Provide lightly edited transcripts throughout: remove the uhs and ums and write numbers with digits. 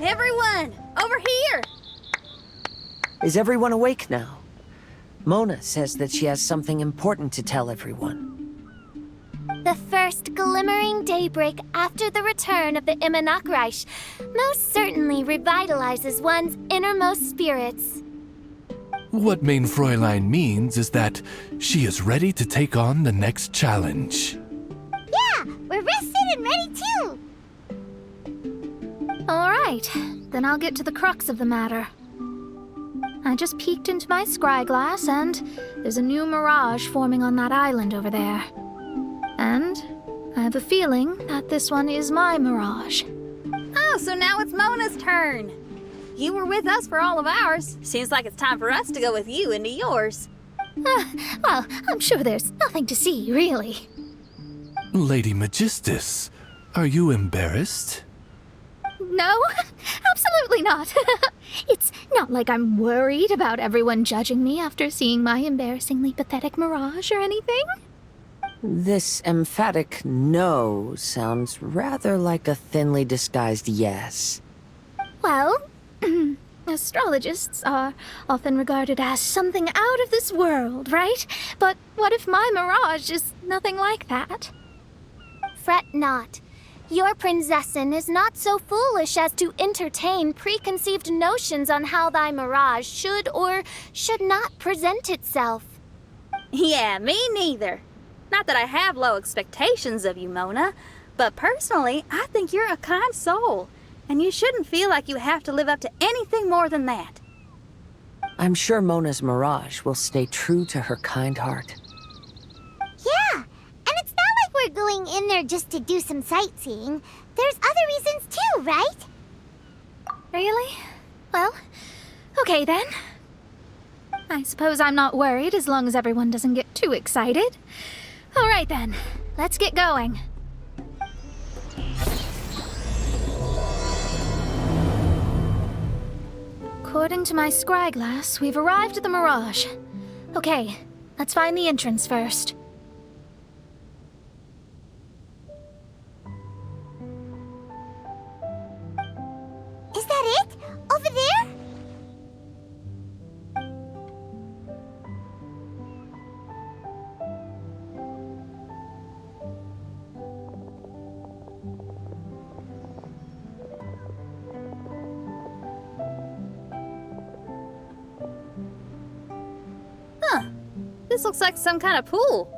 Everyone, over here! Is everyone awake now? Mona says that she has something important to tell everyone. The first glimmering daybreak after the return of the Immonakreich most certainly revitalizes one's innermost spirits. What Main Fräulein means is that she is ready to take on the next challenge. Yeah, we're rested and ready too! Alright, then I'll get to the crux of the matter. I just peeked into my scryglass and there's a new mirage forming on that island over there. And I have a feeling that this one is my mirage. Oh, so now it's Mona's turn. You were with us for all of ours. Seems like it's time for us to go with you into yours. Well, I'm sure there's nothing to see, really. Lady Magistus, are you embarrassed? No, absolutely not. It's not like I'm worried about everyone judging me after seeing my embarrassingly pathetic mirage or anything. This emphatic no sounds rather like a thinly disguised yes. Well, astrologists are often regarded as something out of this world, right? But what if my mirage is nothing like that? Fret not. Your prinzessin is not so foolish as to entertain preconceived notions on how thy mirage should or should not present itself. Yeah, me neither. Not that I have low expectations of you, Mona, but personally, I think you're a kind soul, and you shouldn't feel like you have to live up to anything more than that. I'm sure Mona's mirage will stay true to her kind heart. Yeah, and it's not like we're going in there just to do some sightseeing. There's other reasons too, right? Really? Well, okay then. I suppose I'm not worried as long as everyone doesn't get too excited. All right then, let's get going. According to my scryglass, we've arrived at the Mirage. Okay, let's find the entrance first. Is that it? Over there? This looks like some kind of pool.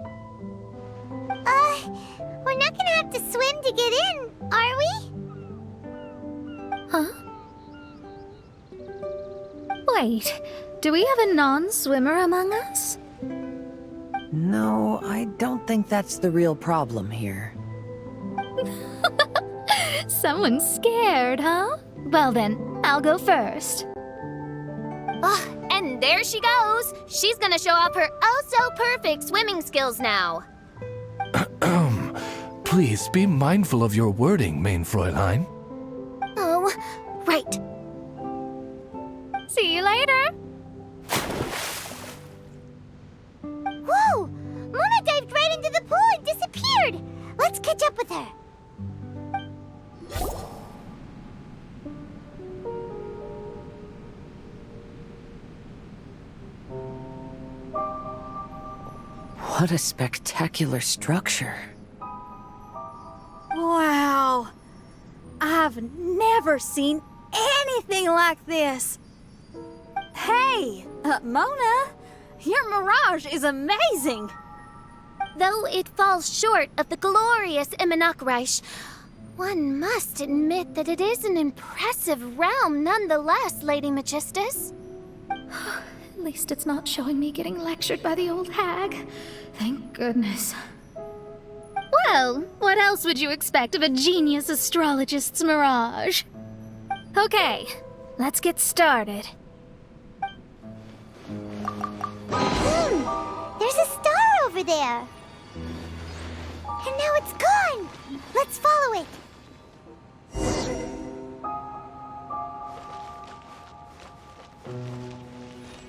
We're not gonna have to swim to get in, are we? Huh? Wait, do we have a non-swimmer among us? No, I don't think that's the real problem here. Someone's scared, huh? Well then, I'll go first. And there she goes! She's gonna show off her oh-so-perfect swimming skills now. Please be mindful of your wording, Main Fräulein. Oh, right. See you later. Whoa! Mona dived right into the pool and disappeared! Let's catch up with her. What a spectacular structure. Wow. I've never seen anything like this. Hey, Mona, your mirage is amazing. Though it falls short of the glorious Immonakreich, one must admit that it is an impressive realm nonetheless, Lady Magistus. At least it's not showing me getting lectured by the old hag. Thank goodness. Well, what else would you expect of a genius astrologist's mirage? Okay, let's get started. There's a star over there. And now it's gone. Let's follow it.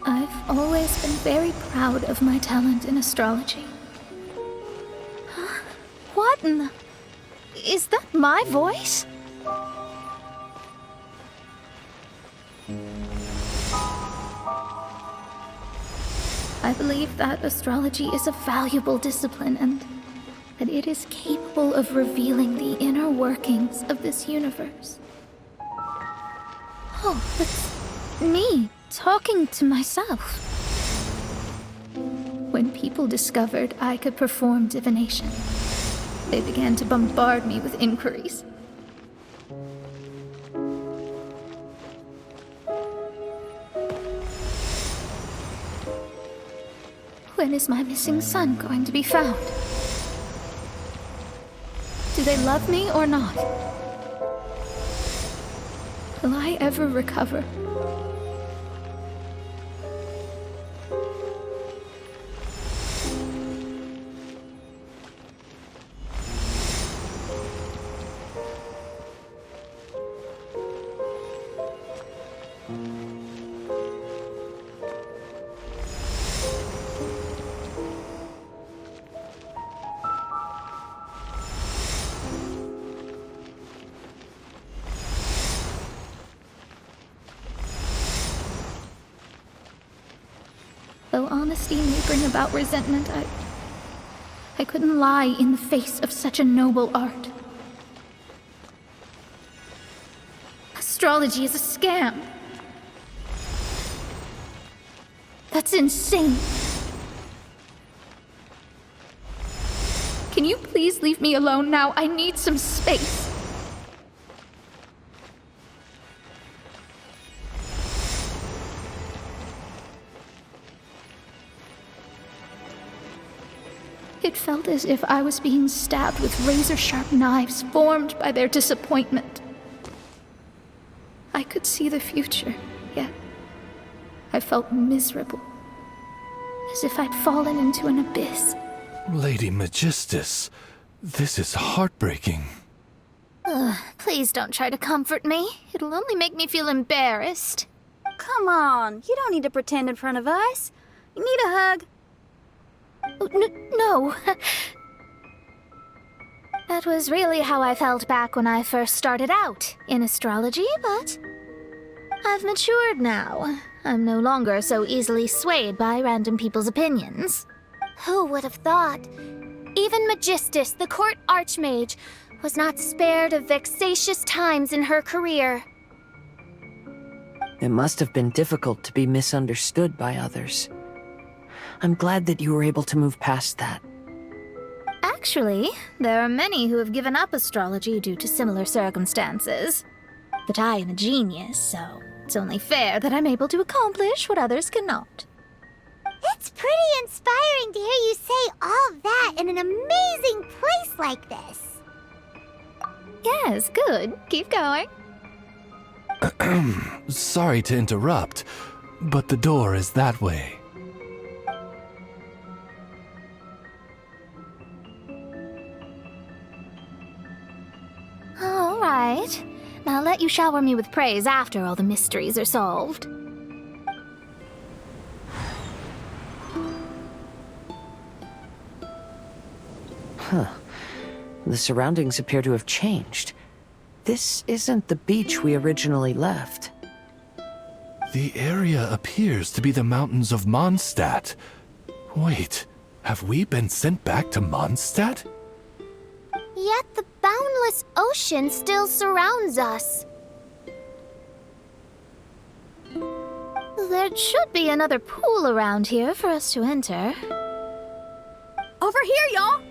I've always been very proud of my talent in astrology. Huh? What in the... Is that my voice? I believe that astrology is a valuable discipline and that it is capable of revealing the inner workings of this universe. Oh, it's me talking to myself. When people discovered I could perform divination, they began to bombard me with inquiries. When is my missing son going to be found? Do they love me or not? Will I ever recover? Though honesty may bring about resentment, I couldn't lie in the face of such a noble art. Astrology is a scam. That's insane. Can you please leave me alone now? I need some space. It felt as if I was being stabbed with razor-sharp knives formed by their disappointment. I could see the future, yet I felt miserable, as if I'd fallen into an abyss. Lady Magistus, this is heartbreaking. Please don't try to comfort me. It'll only make me feel embarrassed. Come on, you don't need to pretend in front of us. You need a hug. No. That was really how I felt back when I first started out in astrology, but I've matured now. I'm no longer so easily swayed by random people's opinions. Who would have thought? Even Magistus, the court archmage, was not spared of vexatious times in her career. It must have been difficult to be misunderstood by others. I'm glad that you were able to move past that. Actually, there are many who have given up astrology due to similar circumstances. But I am a genius, so it's only fair that I'm able to accomplish what others cannot. It's pretty inspiring to hear you say all that in an amazing place like this. Yes, good. Keep going. Sorry to interrupt, but the door is that way. All right. I'll let you shower me with praise after all the mysteries are solved. The surroundings appear to have changed. This isn't the beach we originally left. The area appears to be the mountains of Mondstadt. Wait, have we been sent back to Mondstadt? Yet the boundless ocean still surrounds us. There should be another pool around here for us to enter. Over here, y'all!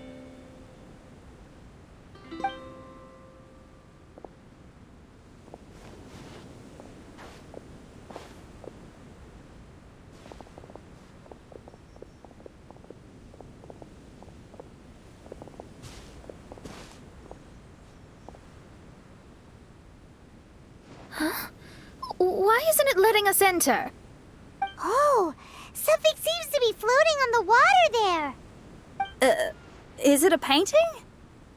Why isn't it letting us enter? Oh, something seems to be floating on the water there. Is it a painting?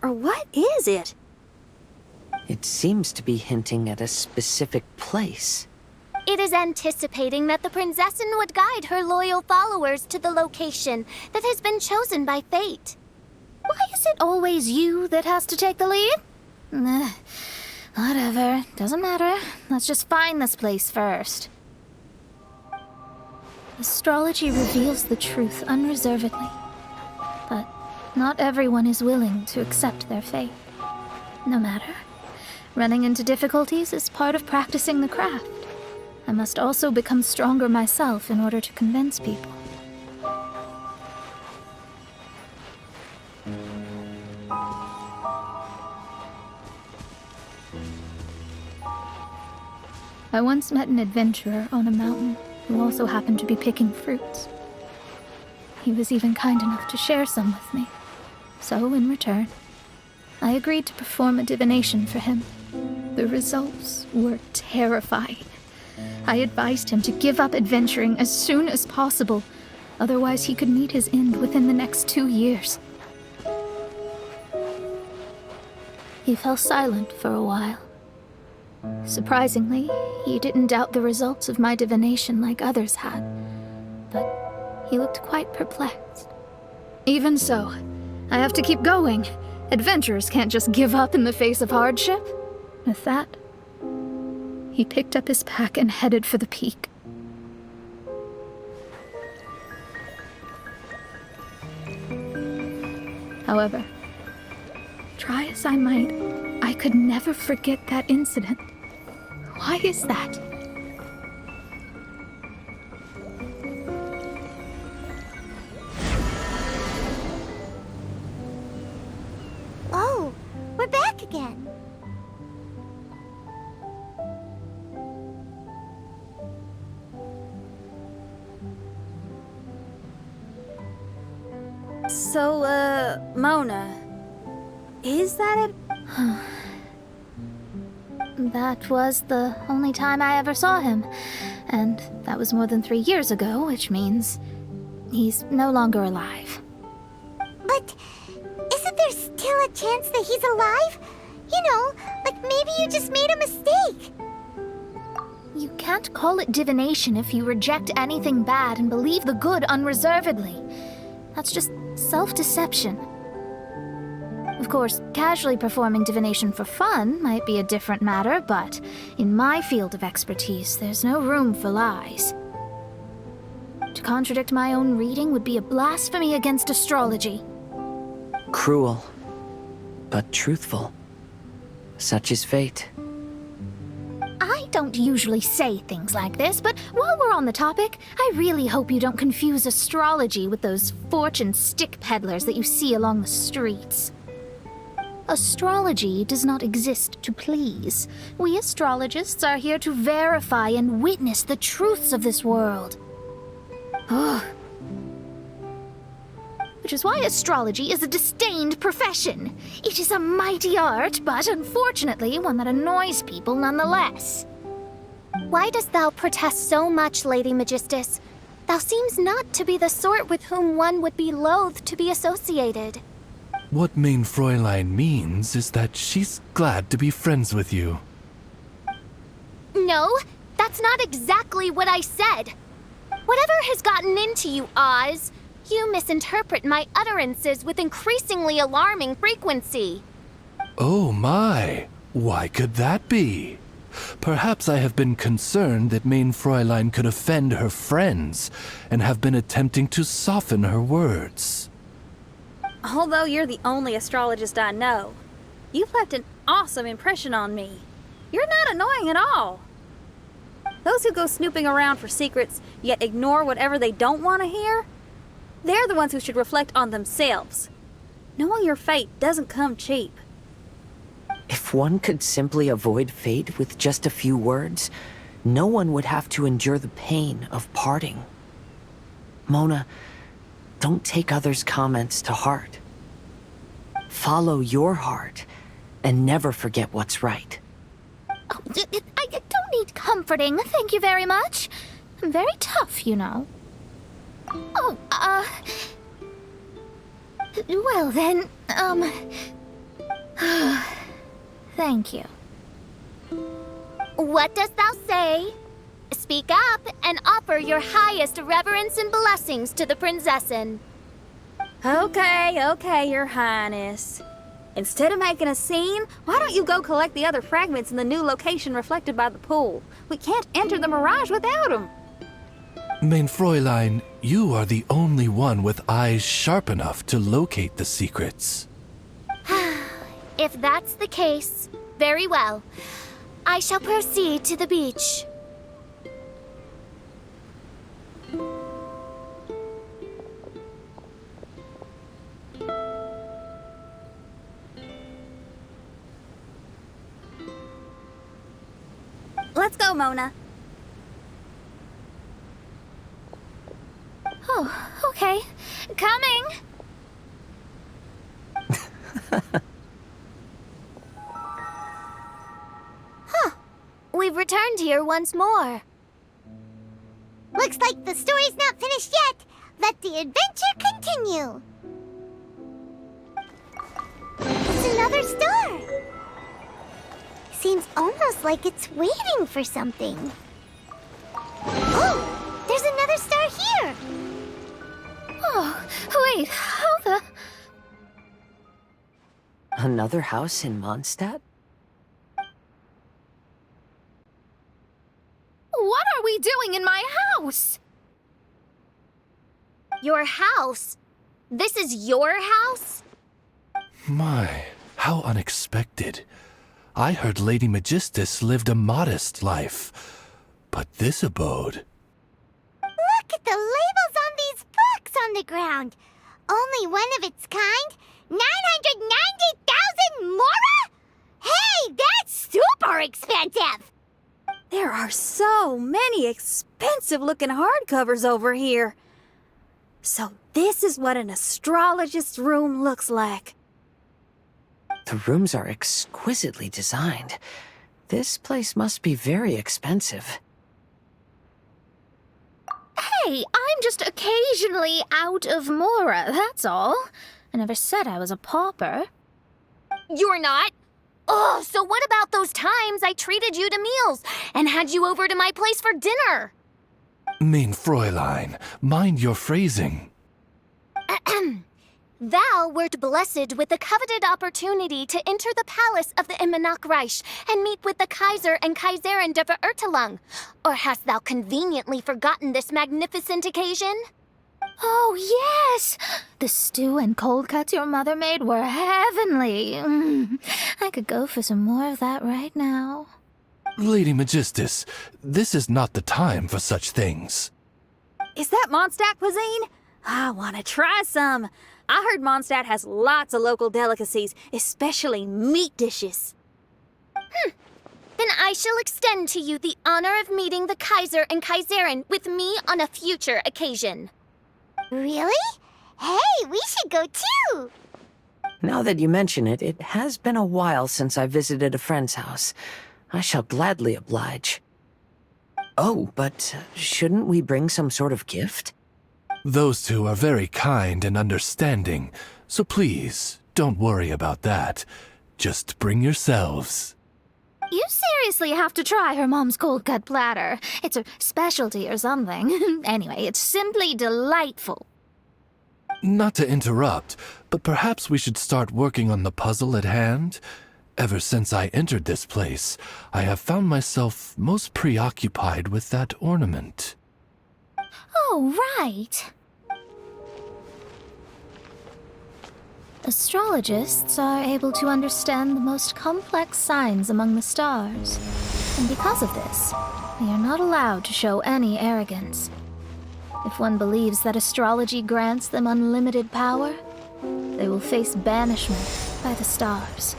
Or what is it? It seems to be hinting at a specific place. It is anticipating that the Prinzessin would guide her loyal followers to the location that has been chosen by fate. Why is it always you that has to take the lead? Whatever, doesn't matter. Let's just find this place first. Astrology reveals the truth unreservedly. But not everyone is willing to accept their fate. No matter. Running into difficulties is part of practicing the craft. I must also become stronger myself in order to convince people. I once met an adventurer on a mountain who also happened to be picking fruits. He was even kind enough to share some with me. So, in return, I agreed to perform a divination for him. The results were terrifying. I advised him to give up adventuring as soon as possible, otherwise he could meet his end within the next 2 years. He fell silent for a while. Surprisingly, he didn't doubt the results of my divination like others had, but he looked quite perplexed. Even so, I have to keep going. Adventurers can't just give up in the face of hardship. With that, he picked up his pack and headed for the peak. However, try as I might, I could never forget that incident. Why is that? Oh, we're back again. So, Mona, is that it? That was the only time I ever saw him, and that was more than 3 years ago, which means he's no longer alive. But isn't there still a chance that he's alive? You know, like maybe you just made a mistake. You can't call it divination if you reject anything bad and believe the good unreservedly. That's just self-deception. Of course, casually performing divination for fun might be a different matter, but in my field of expertise, there's no room for lies. To contradict my own reading would be a blasphemy against astrology. Cruel, but truthful. Such is fate. I don't usually say things like this, but while we're on the topic, I really hope you don't confuse astrology with those fortune stick peddlers that you see along the streets. Astrology does not exist to please. We astrologists are here to verify and witness the truths of this world. Ugh. Which is why astrology is a disdained profession. It is a mighty art, but unfortunately one that annoys people nonetheless. Why dost thou protest so much, Lady Magistus? Thou seems not to be the sort with whom one would be loath to be associated. What Main Fräulein means is that she's glad to be friends with you. No, that's not exactly what I said. Whatever has gotten into you, Oz, you misinterpret my utterances with increasingly alarming frequency. Oh my, why could that be? Perhaps I have been concerned that Main Fräulein could offend her friends and have been attempting to soften her words. Although you're the only astrologist I know, you've left an awesome impression on me. You're not annoying at all. Those who go snooping around for secrets, yet ignore whatever they don't want to hear, they're the ones who should reflect on themselves. Knowing your fate doesn't come cheap. If one could simply avoid fate with just a few words, no one would have to endure the pain of parting. Mona, don't take others' comments to heart. Follow your heart and never forget what's right. Oh, I don't need comforting, thank you very much. I'm very tough, you know. Oh, well then, thank you. What dost thou say? Speak up and offer your highest reverence and blessings to the prinzessin. Okay, Your Highness. Instead of making a scene, why don't you go collect the other fragments in the new location reflected by the pool? We can't enter the mirage without them. Mein Fräulein, you are the only one with eyes sharp enough to locate the secrets. If that's the case, very well. I shall proceed to the beach. Let's go, Mona. Oh, okay. Coming! We've returned here once more. Looks like the story's not finished yet. Let the adventure continue. It's another star. Seems almost like it's waiting for something. Oh, there's another star here. Oh, wait, how the... Another house in Mondstadt? What are we doing in my house? Your house? This is your house? My, how unexpected. I heard Lady Magistus lived a modest life, but this abode... Look at the labels on these books on the ground. Only one of its kind? 990,000 mora? Hey, that's super expensive! There are so many expensive-looking hardcovers over here. So this is what an astrologist's room looks like. The rooms are exquisitely designed. This place must be very expensive. Hey, I'm just occasionally out of mora, that's all. I never said I was a pauper. You're not? Oh, so what about those times I treated you to meals and had you over to my place for dinner? Mein Fräulein, mind your phrasing. Thou wert blessed with the coveted opportunity to enter the palace of the Immenachreich and meet with the Kaiser and Kaiserin der Verurteilung. Or hast thou conveniently forgotten this magnificent occasion? Oh, yes! The stew and cold cuts your mother made were heavenly. I could go for some more of that right now. Lady Magistus, this is not the time for such things. Is that Mondstadt cuisine? I want to try some. I heard Mondstadt has lots of local delicacies, especially meat dishes. Then I shall extend to you the honor of meeting the Kaiser and Kaiserin with me on a future occasion. Really? Hey, we should go too! Now that you mention it, it has been a while since I visited a friend's house. I shall gladly oblige. Oh, but shouldn't we bring some sort of gift? Those two are very kind and understanding, so please, don't worry about that. Just bring yourselves. You seriously have to try her mom's cold cut platter. It's her specialty or something. Anyway, it's simply delightful. Not to interrupt, but perhaps we should start working on the puzzle at hand? Ever since I entered this place, I have found myself most preoccupied with that ornament. Oh, right. Astrologists are able to understand the most complex signs among the stars. And because of this, they are not allowed to show any arrogance. If one believes that astrology grants them unlimited power, they will face banishment by the stars.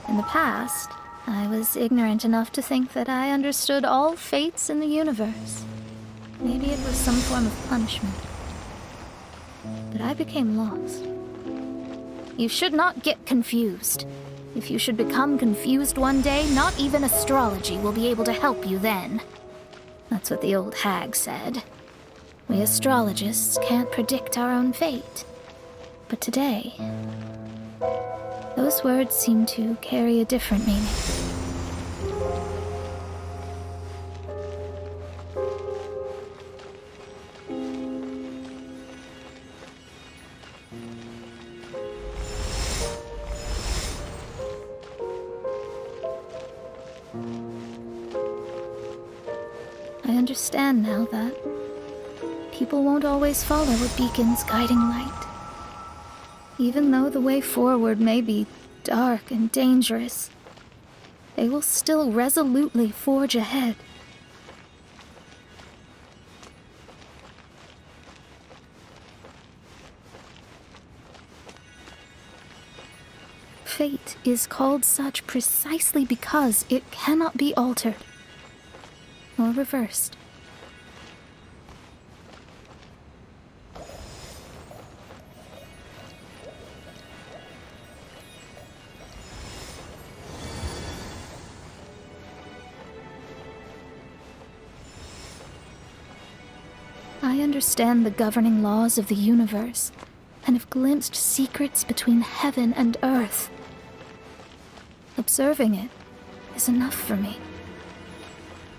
In the past, I was ignorant enough to think that I understood all fates in the universe. Maybe it was some form of punishment. But I became lost. You should not get confused. If you should become confused one day, not even astrology will be able to help you then. That's what the old hag said. We astrologists can't predict our own fate. But today, those words seem to carry a different meaning. I understand now that people won't always follow a beacon's guiding light. Even though the way forward may be dark and dangerous, they will still resolutely forge ahead. Fate is called such precisely because it cannot be altered or reversed. I understand the governing laws of the universe and have glimpsed secrets between heaven and earth. Observing it is enough for me.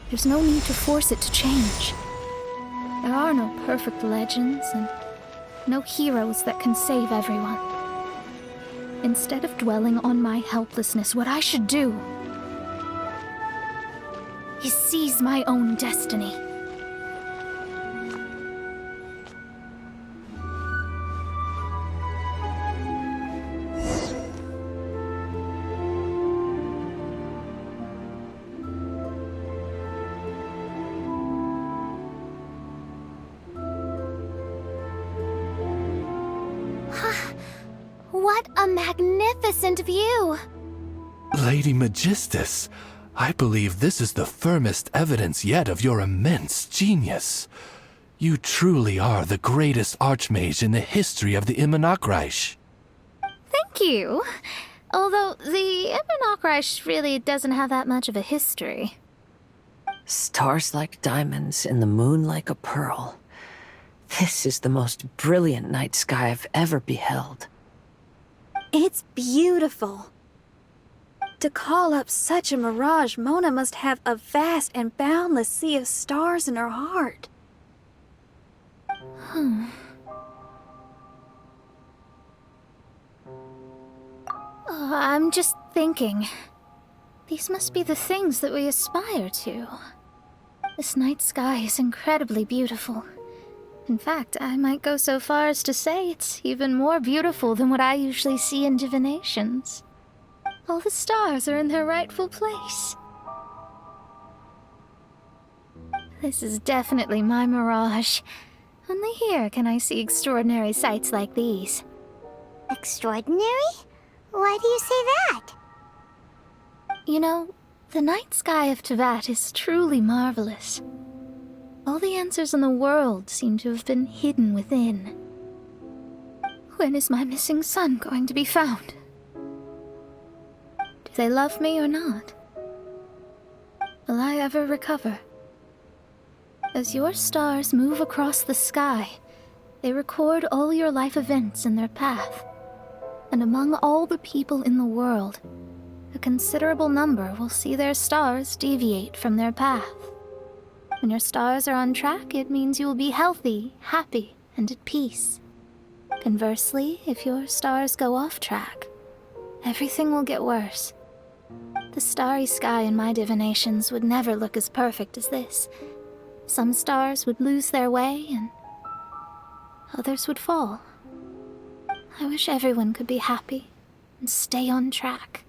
There's no need to force it to change. There are no perfect legends and no heroes that can save everyone. Instead of dwelling on my helplessness, what I should do is seize my own destiny. What a magnificent view! Lady Magistus, I believe this is the firmest evidence yet of your immense genius. You truly are the greatest archmage in the history of the Immonokreich. Thank you. Although the Immonokreich really doesn't have that much of a history. Stars like diamonds and the moon like a pearl. This is the most brilliant night sky I've ever beheld. It's beautiful. To call up such a mirage, Mona must have a vast and boundless sea of stars in her heart. I'm just thinking. These must be the things that we aspire to. This night sky is incredibly beautiful. In fact, I might go so far as to say it's even more beautiful than what I usually see in divinations. All the stars are in their rightful place. This is definitely my mirage. Only here can I see extraordinary sights like these. Extraordinary? Why do you say that? You know, the night sky of Tevat is truly marvelous. All the answers in the world seem to have been hidden within. When is my missing son going to be found? Do they love me or not? Will I ever recover? As your stars move across the sky, they record all your life events in their path. And among all the people in the world, a considerable number will see their stars deviate from their path. When your stars are on track, it means you will be healthy, happy, and at peace. Conversely, if your stars go off track, everything will get worse. The starry sky in my divinations would never look as perfect as this. Some stars would lose their way, and others would fall. I wish everyone could be happy and stay on track.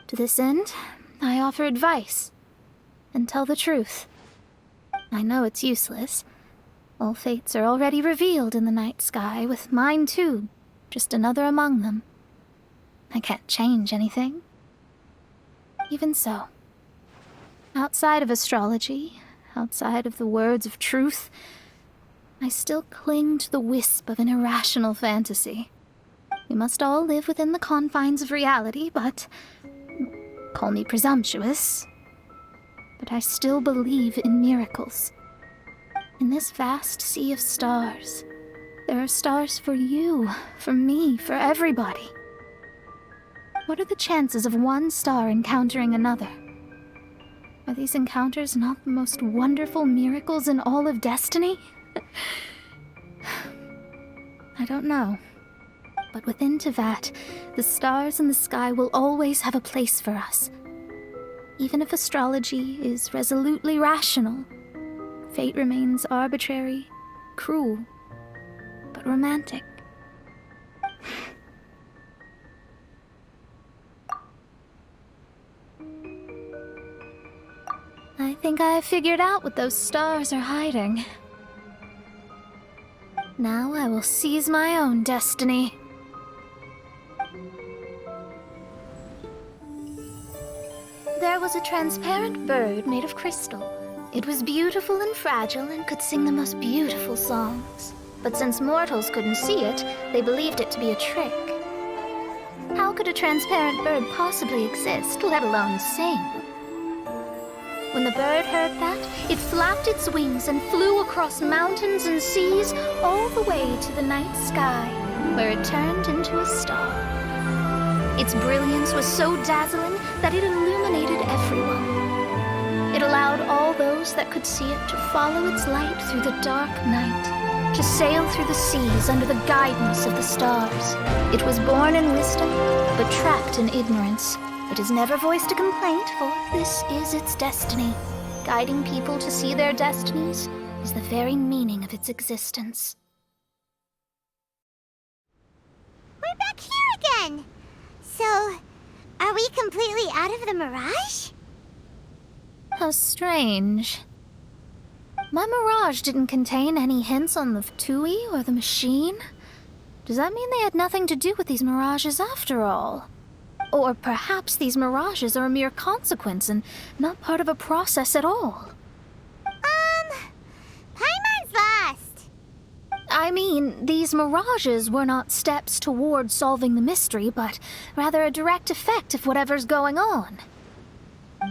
To this end, I offer advice and tell the truth. I know it's useless. All fates are already revealed in the night sky, with mine too, just another among them. I can't change anything. Even so, outside of astrology, outside of the words of truth, I still cling to the wisp of an irrational fantasy. We must all live within the confines of reality, but call me presumptuous. But I still believe in miracles. In this vast sea of stars, there are stars for you, for me, for everybody. What are the chances of one star encountering another? Are these encounters not the most wonderful miracles in all of destiny? I don't know. But within Tevat, the stars in the sky will always have a place for us. Even if astrology is resolutely rational, fate remains arbitrary cruel, but romantic. I think I have figured out what those stars are hiding. Now I will seize my own destiny. There was a transparent bird made of crystal. It was beautiful and fragile and could sing the most beautiful songs. But since mortals couldn't see it, they believed it to be a trick. How could a transparent bird possibly exist, let alone sing? When the bird heard that, it flapped its wings and flew across mountains and seas all the way to the night sky, where it turned into a star. Its brilliance was so dazzling that it illuminated everyone. It allowed all those that could see it to follow its light through the dark night, to sail through the seas under the guidance of the stars. It was born in wisdom, but trapped in ignorance. It has never voiced a complaint, for this is its destiny. Guiding people to see their destinies is the very meaning of its existence. We're back here again! So, are we completely out of the mirage? How strange. My mirage didn't contain any hints on the Fatui or the machine. Does that mean they had nothing to do with these mirages after all? Or perhaps these mirages are a mere consequence and not part of a process at all. Paimon's lost. I mean, these mirages were not steps toward solving the mystery, but rather a direct effect of whatever's going on.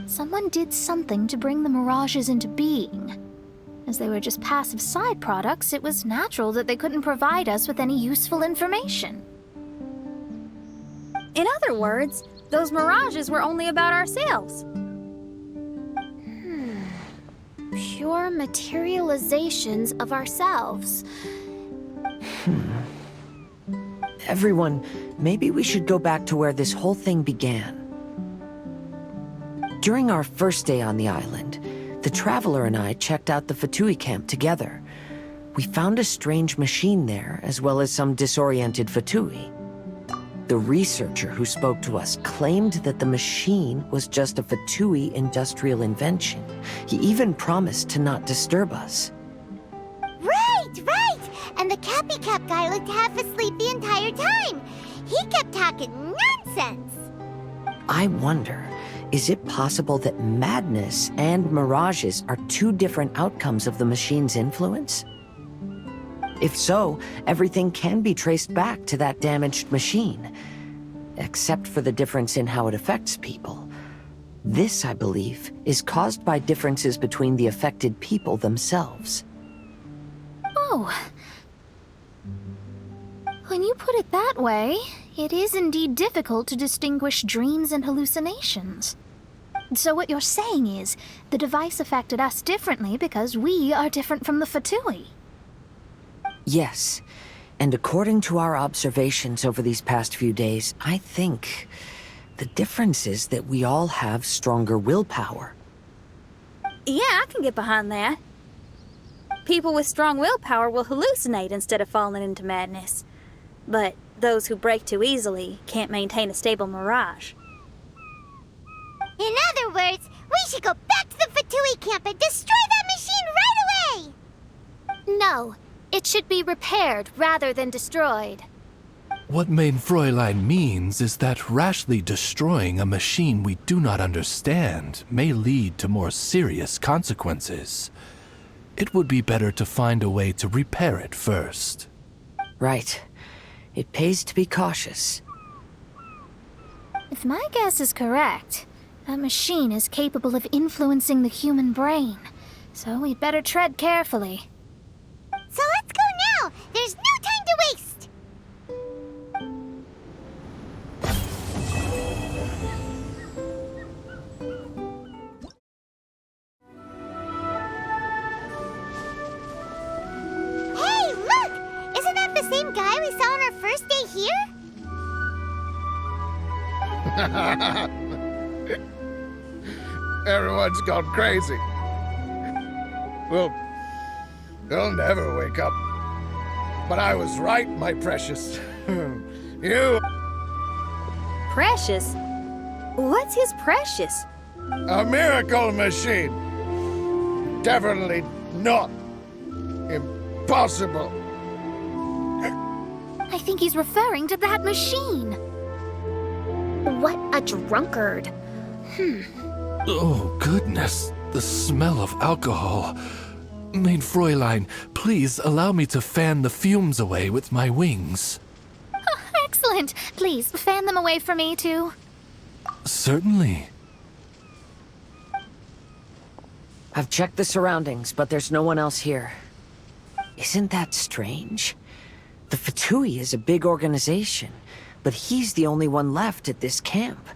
Someone did something to bring the mirages into being. As they were just passive side products, it was natural that they couldn't provide us with any useful information. In other words, those mirages were only about ourselves. Pure materializations of ourselves. Everyone, maybe we should go back to where this whole thing began. During our first day on the island, the Traveler and I checked out the Fatui camp together. We found a strange machine there, as well as some disoriented Fatui. The researcher who spoke to us claimed that the machine was just a Fatui industrial invention. He even promised to not disturb us. Right! And the Cappy Cap guy looked half asleep the entire time. He kept talking nonsense. I wonder, is it possible that madness and mirages are two different outcomes of the machine's influence? If so, everything can be traced back to that damaged machine, except for the difference in how it affects people. This, I believe, is caused by differences between the affected people themselves. Oh. When you put it that way, it is indeed difficult to distinguish dreams and hallucinations. So what you're saying is, the device affected us differently because we are different from the Fatui. Yes, and according to our observations over these past few days, I think the difference is that we all have stronger willpower. Yeah, I can get behind that. People with strong willpower will hallucinate instead of falling into madness. But those who break too easily can't maintain a stable mirage. In other words, we should go back to the Fatui camp and destroy that machine right away! No, it should be repaired rather than destroyed. What Main Fräulein means is that rashly destroying a machine we do not understand may lead to more serious consequences. It would be better to find a way to repair it first. Right. It pays to be cautious. If my guess is correct, that machine is capable of influencing the human brain, so we'd better tread carefully. So let's go now! There's no time to waste! Hey, look! Isn't that the same guy we saw on our first day here? Everyone's gone crazy. Well, You'll never wake up. But I was right, my precious. You... Precious? What's his precious? A miracle machine. Definitely not impossible. I think he's referring to that machine. What a drunkard. Oh, goodness. The smell of alcohol. Maid Fräulein, please allow me to fan the fumes away with my wings. Excellent. Please, fan them away for me, too. Certainly. I've checked the surroundings, but there's no one else here. Isn't that strange? The Fatui is a big organization, but he's the only one left at this camp.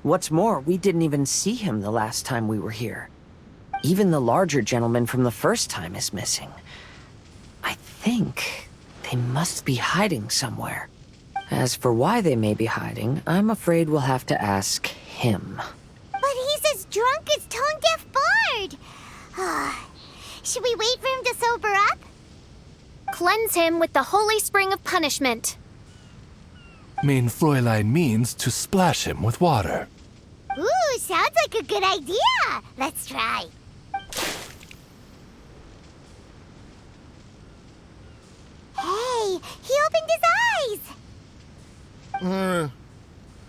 What's more, we didn't even see him the last time we were here. Even the larger gentleman from the first time is missing. I think they must be hiding somewhere. As for why they may be hiding, I'm afraid we'll have to ask him. But he's as drunk as Tone Deaf Bard. Should we wait for him to sober up? Cleanse him with the holy spring of punishment. Maid Fräulein means to splash him with water. Ooh, sounds like a good idea. Let's try. Hey, he opened his eyes.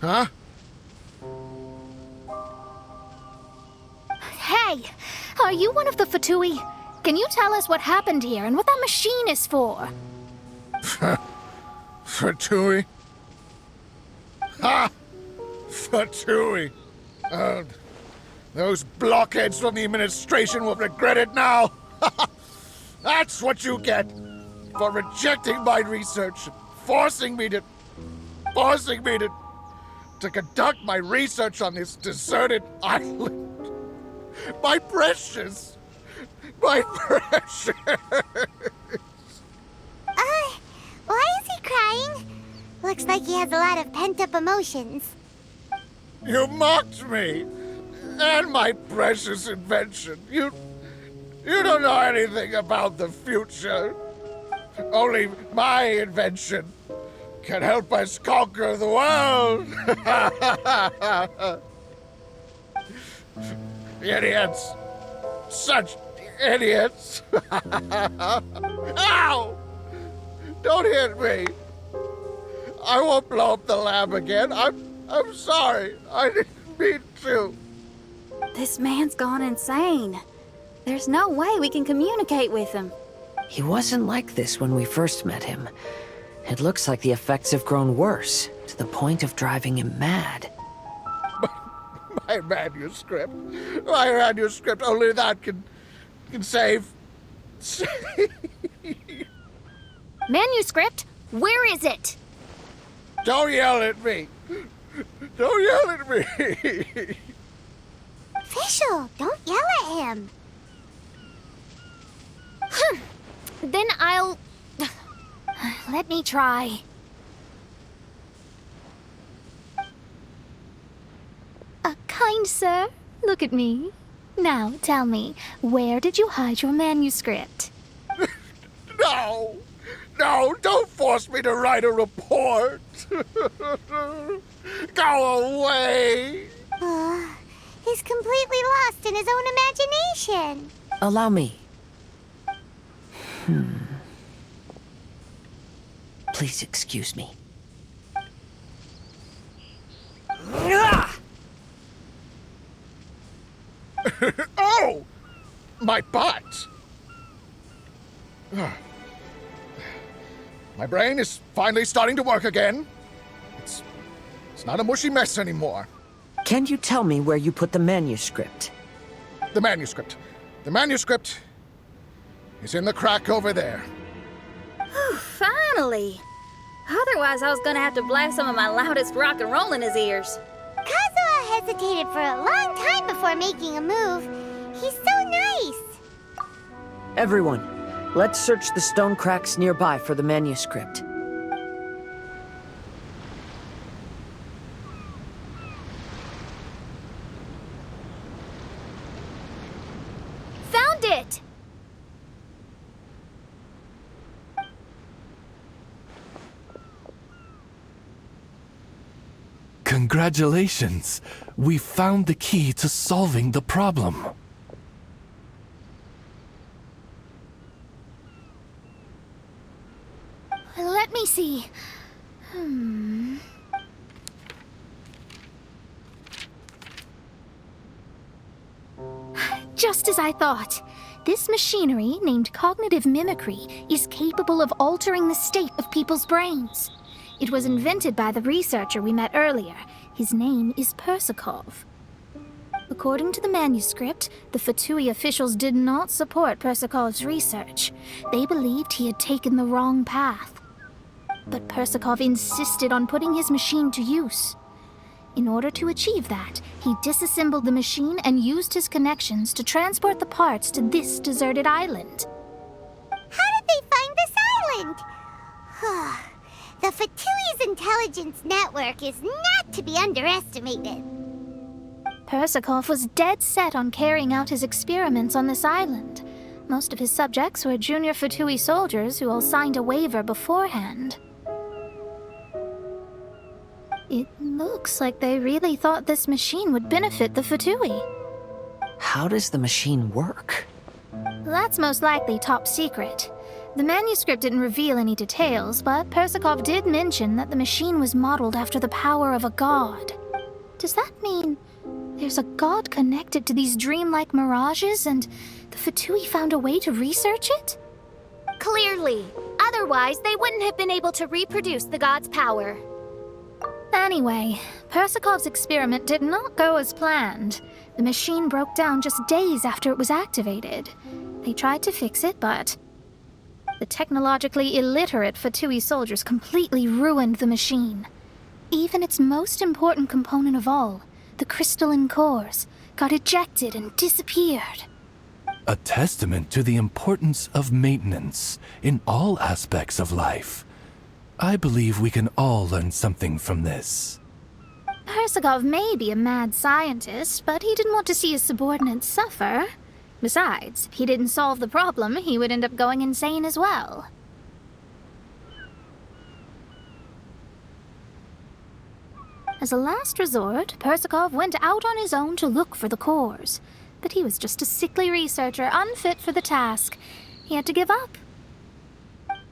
Huh? Hey, are you one of the Fatui? Can you tell us what happened here and what that machine is for? Fatui? Ha! Fatui! Those blockheads from the administration will regret it now! That's what you get for rejecting my research, forcing me to conduct my research on this deserted island. My precious! My precious! Why is he crying? Looks like he has a lot of pent-up emotions. You mocked me! And my precious invention. You don't know anything about the future. Only my invention can help us conquer the world. Idiots. Such idiots. Ow! Don't hit me. I won't blow up the lab again. I'm sorry. I didn't mean to. This man's gone insane. There's no way we can communicate with him. He wasn't like this when we first met him. It looks like the effects have grown worse, to the point of driving him mad. My manuscript. My manuscript. Only that can save. Manuscript? Where is it? Don't yell at me. Don't yell at me. Fischl, don't yell at him. Then I'll... Let me try. Kind sir, look at me. Now, tell me, where did you hide your manuscript? No, don't force me to write a report. Go away. He's completely lost in his own imagination. Allow me. Please excuse me. Oh! My butt! My brain is finally starting to work again. It's not a mushy mess anymore. Can you tell me where you put the manuscript? The manuscript. The manuscript is in the crack over there. Finally! Otherwise, I was gonna have to blast some of my loudest rock and roll in his ears. Kazuha hesitated for a long time before making a move. He's so nice. Everyone, let's search the stone cracks nearby for the manuscript. Found it! Congratulations! We found the key to solving the problem. Let me see. Just as I thought. This machinery, named cognitive mimicry, is capable of altering the state of people's brains. It was invented by the researcher we met earlier. His name is Persakov. According to the manuscript, the Fatui officials did not support Persakov's research. They believed he had taken the wrong path. But Persakov insisted on putting his machine to use. In order to achieve that, he disassembled the machine and used his connections to transport the parts to this deserted island. How did they find this island? The Fatui's intelligence network is not to be underestimated. Persakov was dead set on carrying out his experiments on this island. Most of his subjects were junior Fatui soldiers who all signed a waiver beforehand. It looks like they really thought this machine would benefit the Fatui. How does the machine work? That's most likely top secret. The manuscript didn't reveal any details, but Persakov did mention that the machine was modeled after the power of a god. Does that mean there's a god connected to these dreamlike mirages, and the Fatui found a way to research it? Clearly. Otherwise, they wouldn't have been able to reproduce the god's power. Anyway, Persakov's experiment did not go as planned. The machine broke down just days after it was activated. They tried to fix it, but the technologically illiterate Fatui soldiers completely ruined the machine. Even its most important component of all, the crystalline cores, got ejected and disappeared. A testament to the importance of maintenance in all aspects of life. I believe we can all learn something from this. Persakov may be a mad scientist, but he didn't want to see his subordinates suffer. Besides, if he didn't solve the problem, he would end up going insane as well. As a last resort, Persakov went out on his own to look for the cores. But he was just a sickly researcher, unfit for the task. He had to give up.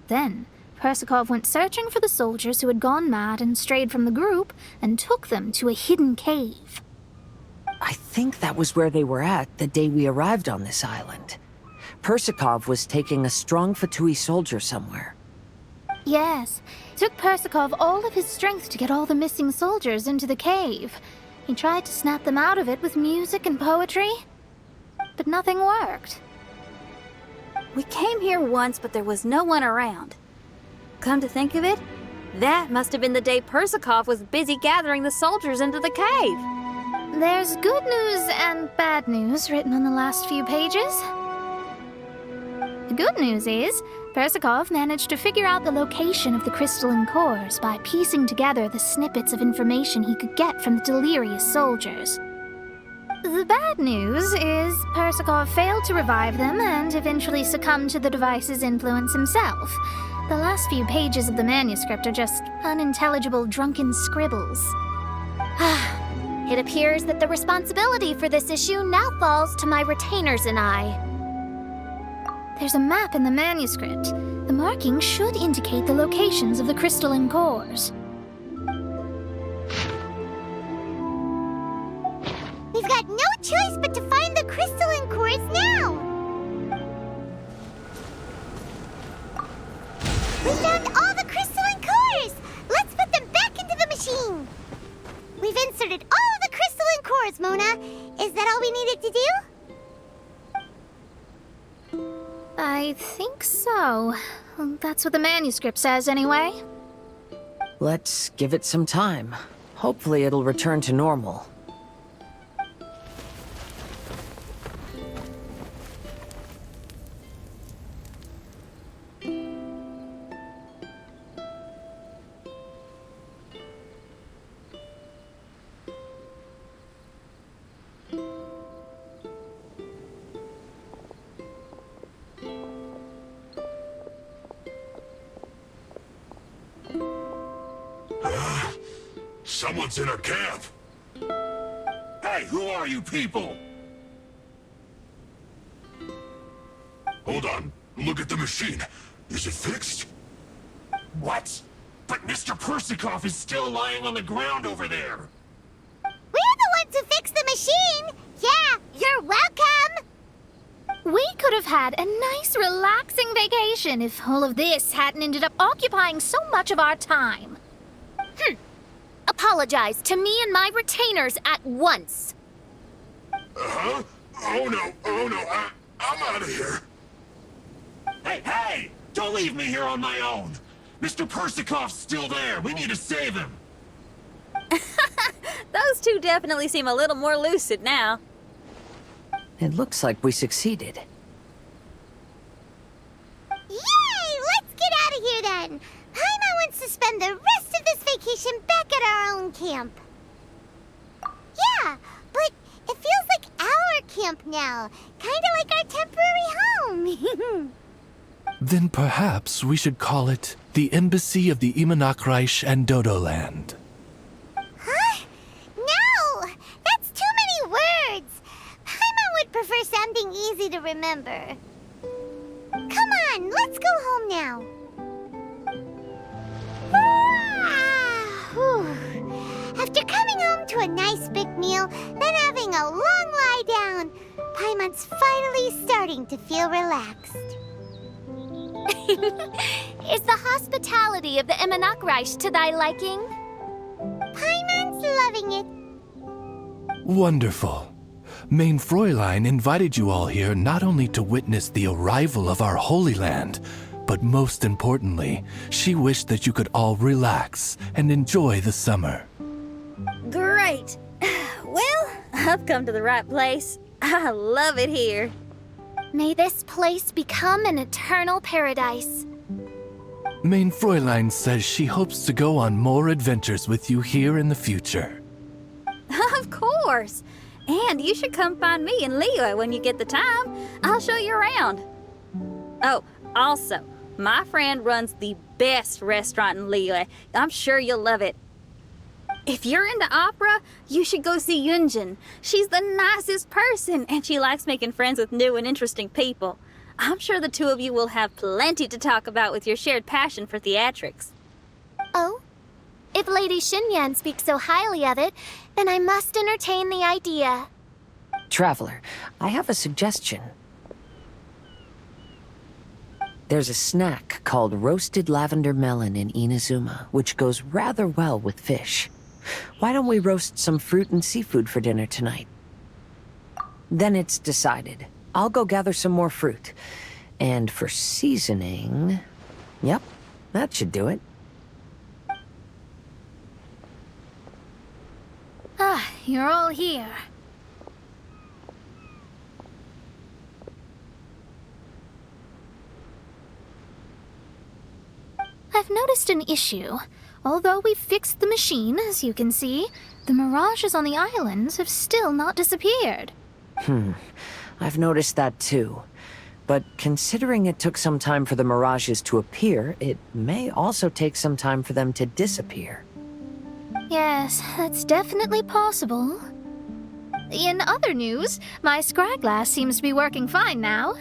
Then, Persakov went searching for the soldiers who had gone mad and strayed from the group, and took them to a hidden cave. I think that was where they were at the day we arrived on this island. Persakov was taking a strong Fatui soldier somewhere. Yes, it took Persakov all of his strength to get all the missing soldiers into the cave. He tried to snap them out of it with music and poetry, but nothing worked. We came here once, but there was no one around. Come to think of it, that must have been the day Persakov was busy gathering the soldiers into the cave. There's good news and bad news written on the last few pages. The good news is, Persakov managed to figure out the location of the crystalline cores by piecing together the snippets of information he could get from the delirious soldiers. The bad news is Persakov failed to revive them and eventually succumbed to the device's influence himself. The last few pages of the manuscript are just unintelligible drunken scribbles. It appears that the responsibility for this issue now falls to my retainers and I. There's a map in the manuscript. The markings should indicate the locations of the crystalline cores. We've got no choice but to find the crystalline cores now! We found all the crystalline cores! Let's put them back into the machine! We've inserted all of the crystalline cores, Mona! Is that all we needed to do? I think so. That's what the manuscript says, anyway. Let's give it some time. Hopefully it'll return to normal. Someone's in our camp. Hey, who are you people? Hold on. Look at the machine. Is it fixed? What? But Mr. Persikov is still lying on the ground over there. We're the ones who fixed the machine! Yeah, you're welcome! We could have had a nice, relaxing vacation if all of this hadn't ended up occupying so much of our time. Apologize to me and my retainers at once. Uh-huh? Oh no, I'm out of here. Hey! Don't leave me here on my own! Mr. Persikov's still there! We need to save him! Those two definitely seem a little more lucid now. It looks like we succeeded. Yay! Let's get out of here then! Paimon wants to spend the rest of this vacation back at our own camp. Yeah, but it feels like our camp now. Kinda like our temporary home. Then perhaps we should call it the Embassy of the Imanakreich and Dodoland. Huh? No! That's too many words! Paimon would prefer something easy to remember. Come on, let's go home now. After coming home to a nice big meal, then having a long lie down, Paimon's finally starting to feel relaxed. Is the hospitality of the Imanakreich to thy liking? Paimon's loving it. Wonderful. Main Fräulein invited you all here not only to witness the arrival of our Holy Land, but most importantly, she wished that you could all relax and enjoy the summer. Great. Well, I've come to the right place. I love it here. May this place become an eternal paradise. Main Fräulein says she hopes to go on more adventures with you here in the future. Of course. And you should come find me and Leo when you get the time. I'll show you around. Oh, also, my friend runs the best restaurant in Lille. I'm sure you'll love it. If you're into opera, you should go see Yunjin. She's the nicest person, and she likes making friends with new and interesting people. I'm sure the two of you will have plenty to talk about with your shared passion for theatrics. Oh? If Lady Xinyan speaks so highly of it, then I must entertain the idea. Traveler, I have a suggestion. There's a snack called roasted lavender melon in Inazuma, which goes rather well with fish. Why don't we roast some fruit and seafood for dinner tonight? Then it's decided. I'll go gather some more fruit. And for seasoning... Yep, that should do it. Ah, you're all here. I've noticed an issue. Although we've fixed the machine, as you can see, the mirages on the islands have still not disappeared. I've noticed that too. But considering it took some time for the mirages to appear, it may also take some time for them to disappear. Yes, that's definitely possible. In other news, my scryglass seems to be working fine now.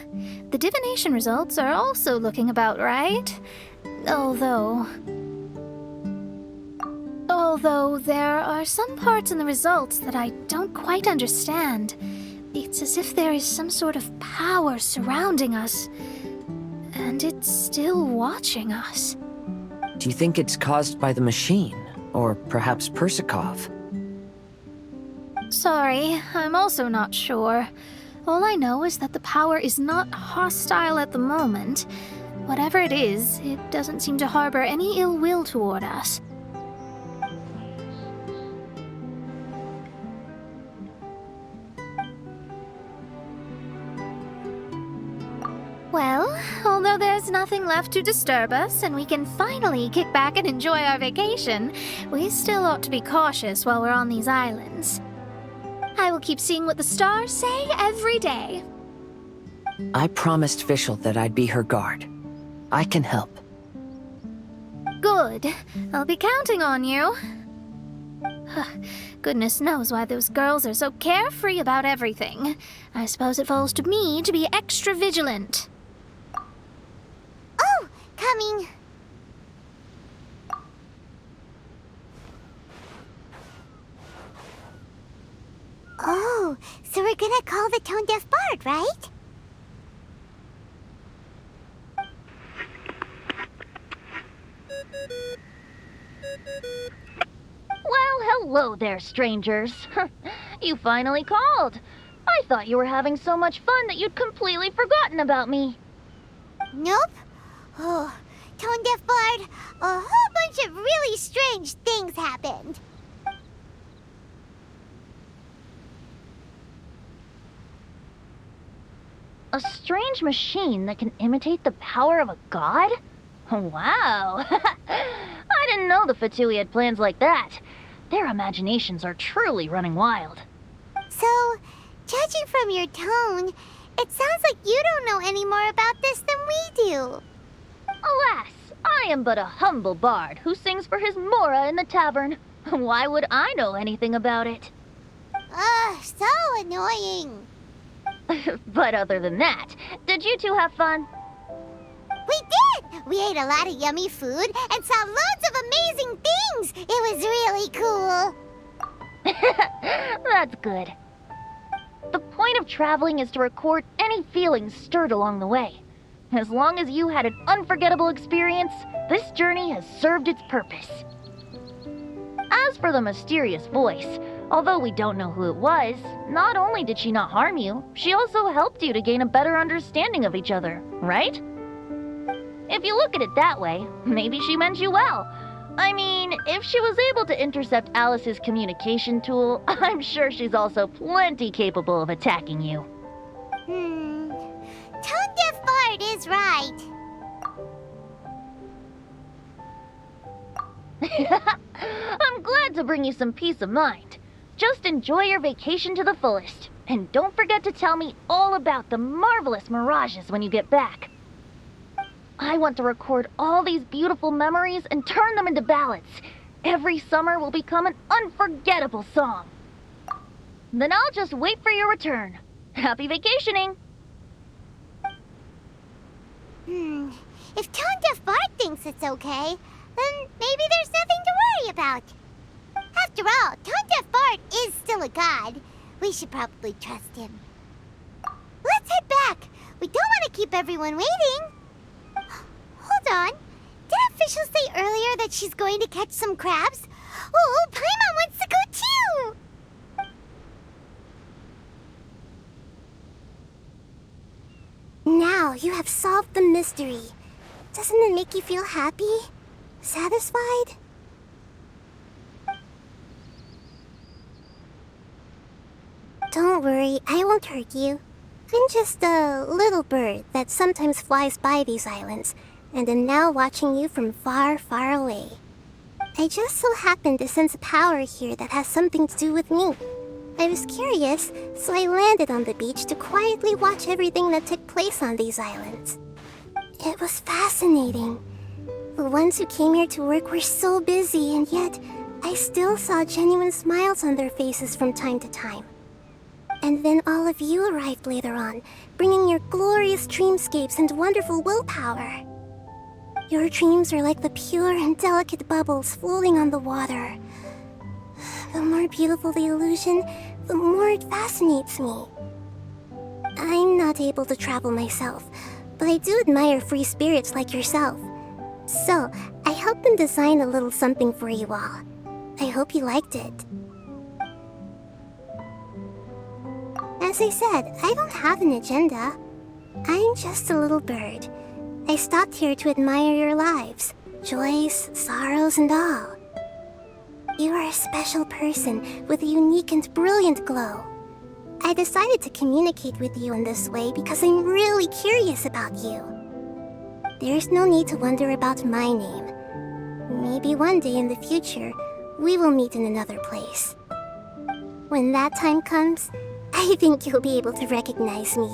The divination results are also looking about right. Although there are some parts in the results that I don't quite understand. It's as if there is some sort of power surrounding us, and it's still watching us. Do you think it's caused by the machine? Or perhaps Persikov? Sorry, I'm also not sure. All I know is that the power is not hostile at the moment. Whatever it is, it doesn't seem to harbor any ill will toward us. Well, although there's nothing left to disturb us and we can finally kick back and enjoy our vacation, we still ought to be cautious while we're on these islands. I will keep seeing what the stars say every day. I promised Fischl that I'd be her guard. I can help. Good. I'll be counting on you. Goodness knows why those girls are so carefree about everything. I suppose it falls to me to be extra vigilant. Oh, coming. Oh, so we're gonna call the tone deaf bard, right? Well, hello there, strangers. You finally called. I thought you were having so much fun that you'd completely forgotten about me. Nope. Oh, tone deaf bard, a whole bunch of really strange things happened. A strange machine that can imitate the power of a god? Wow. I didn't know the Fatui had plans like that. Their imaginations are truly running wild. So, judging from your tone, it sounds like you don't know any more about this than we do. Alas, I am but a humble bard who sings for his Mora in the tavern. Why would I know anything about it? Ugh, so annoying. But other than that, did you two have fun? We did! We ate a lot of yummy food and saw loads of amazing things! It was really cool! That's good. The point of traveling is to record any feelings stirred along the way. As long as you had an unforgettable experience, this journey has served its purpose. As for the mysterious voice, although we don't know who it was, not only did she not harm you, she also helped you to gain a better understanding of each other, right? If you look at it that way, maybe she meant you well. I mean, if she was able to intercept Alice's communication tool, I'm sure she's also plenty capable of attacking you. Tone deaf bard is right. I'm glad to bring you some peace of mind. Just enjoy your vacation to the fullest. And don't forget to tell me all about the marvelous mirages when you get back. I want to record all these beautiful memories and turn them into ballads. Every summer will become an unforgettable song. Then I'll just wait for your return. Happy vacationing! If tone deaf bard thinks it's okay, then maybe there's nothing to worry about. After all, tone deaf bard is still a god. We should probably trust him. Let's head back. We don't want to keep everyone waiting. Hold on. Did officials say earlier that she's going to catch some crabs? Oh, Paimon wants to go too! Now you have solved the mystery. Doesn't it make you feel happy? Satisfied? Don't worry, I won't hurt you. I'm just a little bird that sometimes flies by these islands, and am now watching you from far, far away. I just so happened to sense a power here that has something to do with me. I was curious, so I landed on the beach to quietly watch everything that took place on these islands. It was fascinating. The ones who came here to work were so busy, and yet I still saw genuine smiles on their faces from time to time. And then all of you arrived later on, bringing your glorious dreamscapes and wonderful willpower. Your dreams are like the pure and delicate bubbles floating on the water. The more beautiful the illusion, the more it fascinates me. I'm not able to travel myself, but I do admire free spirits like yourself. So, I helped them design a little something for you all. I hope you liked it. As I said, I don't have an agenda. I'm just a little bird. I stopped here to admire your lives, joys, sorrows, and all. You are a special person with a unique and brilliant glow. I decided to communicate with you in this way because I'm really curious about you. There's no need to wonder about my name. Maybe one day in the future, we will meet in another place. When that time comes, I think you'll be able to recognize me.